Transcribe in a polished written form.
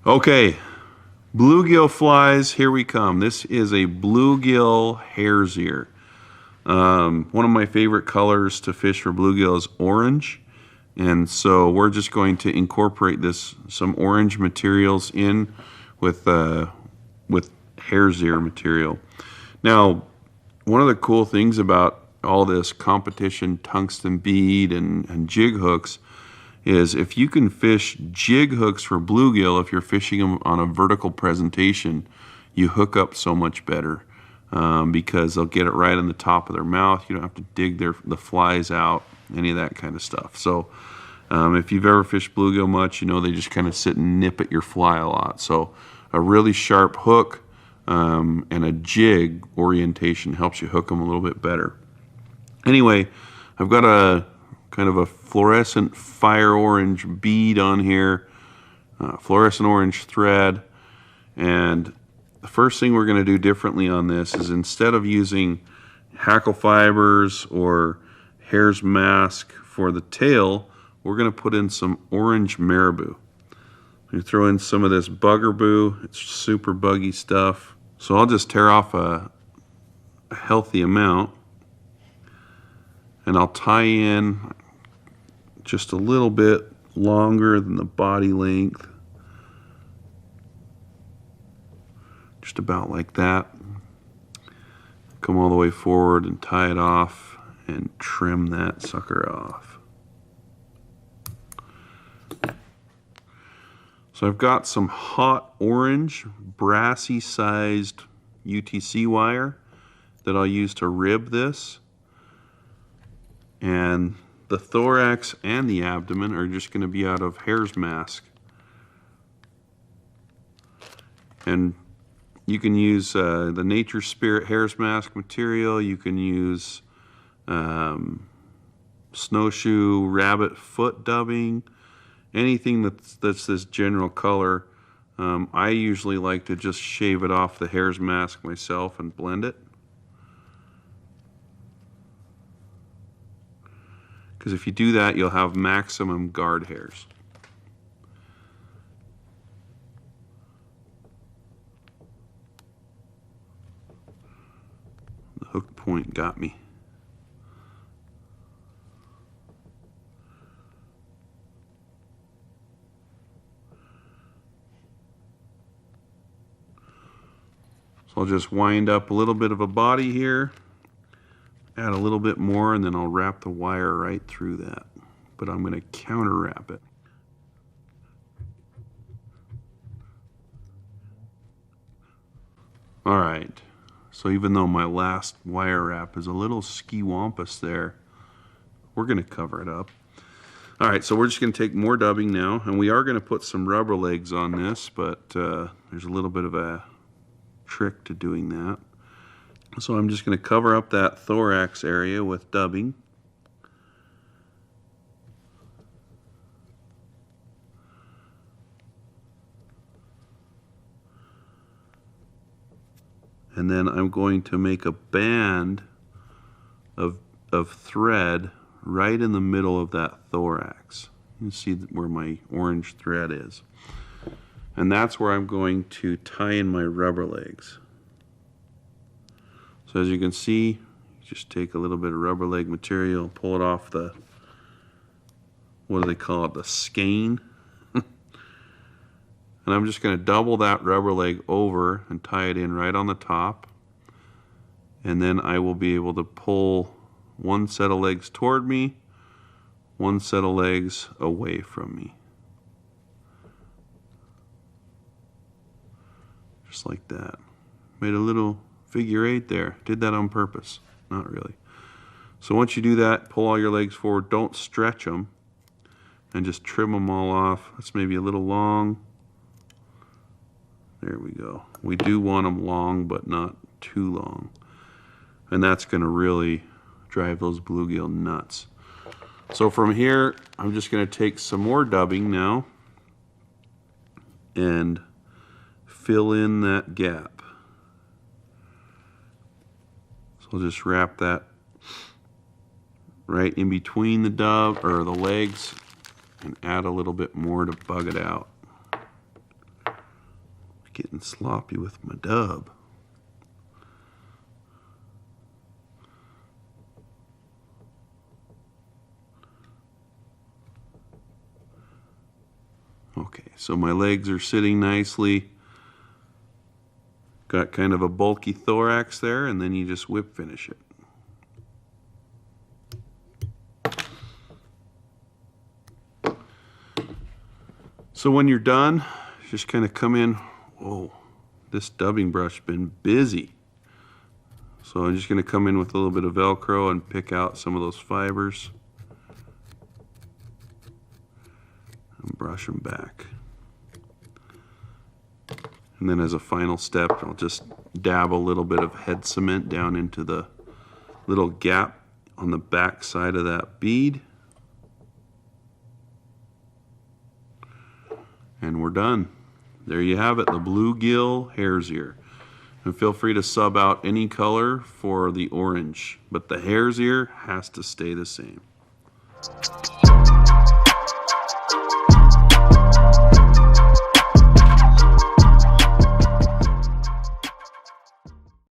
Okay, bluegill flies, here we come. This is a bluegill hare's ear. One of my favorite colors to fish for bluegill is orange. And so we're just going to incorporate some orange materials in with hare's ear material. Now, one of the cool things about all this competition tungsten bead and jig hooks is if you can fish jig hooks for bluegill, if you're fishing them on a vertical presentation, you hook up so much better because they'll get it right on the top of their mouth. You don't have to dig the flies out, any of that kind of stuff. So if you've ever fished bluegill much, you know they just kind of sit and nip at your fly a lot. So a really sharp hook and a jig orientation helps you hook them a little bit better. Anyway, I've got a kind of a fluorescent fire orange bead on here, fluorescent orange thread, and the first thing we're going to do differently on this is instead of using hackle fibers or hare's mask for the tail, we're going to put in some orange marabou. We throw in some of this buggerboo. It's super buggy stuff. So I'll just tear off a healthy amount, and I'll tie in just a little bit longer than the body length, just about like that. Come all the way forward and tie it off and trim that sucker off. So I've got some hot orange brassy sized UTC wire that I'll use to rib this, and the thorax and the abdomen are just going to be out of hare's mask. And you can use the Nature Spirit hare's mask material. You can use snowshoe rabbit foot dubbing, anything that's this general color. I usually like to just shave it off the hare's mask myself and blend it. Because if you do that, you'll have maximum guard hairs. The hook point got me. So I'll just wind up a little bit of a body here. Add a little bit more, and then I'll wrap the wire right through that. But I'm going to counter wrap it. All right, so even though my last wire wrap is a little ski-wampus there, we're going to cover it up. All right, so we're just going to take more dubbing now, and we are going to put some rubber legs on this, but there's a little bit of a trick to doing that. So I'm just going to cover up that thorax area with dubbing. And then I'm going to make a band of thread right in the middle of that thorax. You can see where my orange thread is. And that's where I'm going to tie in my rubber legs. So as you can see, you just take a little bit of rubber leg material, pull it off the, what do they call it, the skein. And I'm just going to double that rubber leg over and tie it in right on the top. And then I will be able to pull one set of legs toward me, one set of legs away from me. Just like that. Made a little figure eight there. Did that on purpose. Not really. So once you do that, pull all your legs forward. Don't stretch them. And just trim them all off. That's maybe a little long. There we go. We do want them long, but not too long. And that's going to really drive those bluegill nuts. So from here, I'm just going to take some more dubbing now and fill in that gap. So I'll just wrap that right in between the the legs and add a little bit more to bug it out. Getting sloppy with my dub. Okay, so my legs are sitting nicely. Got kind of a bulky thorax there, and then you just whip finish it. So when you're done, just kind of come in. Whoa, this dubbing brush has been busy. So I'm just going to come in with a little bit of Velcro and pick out some of those fibers and brush them back. And then as a final step, I'll just dab a little bit of head cement down into the little gap on the back side of that bead. And we're done. There you have it, the bluegill hare's ear. And feel free to sub out any color for the orange, but the hare's ear has to stay the same.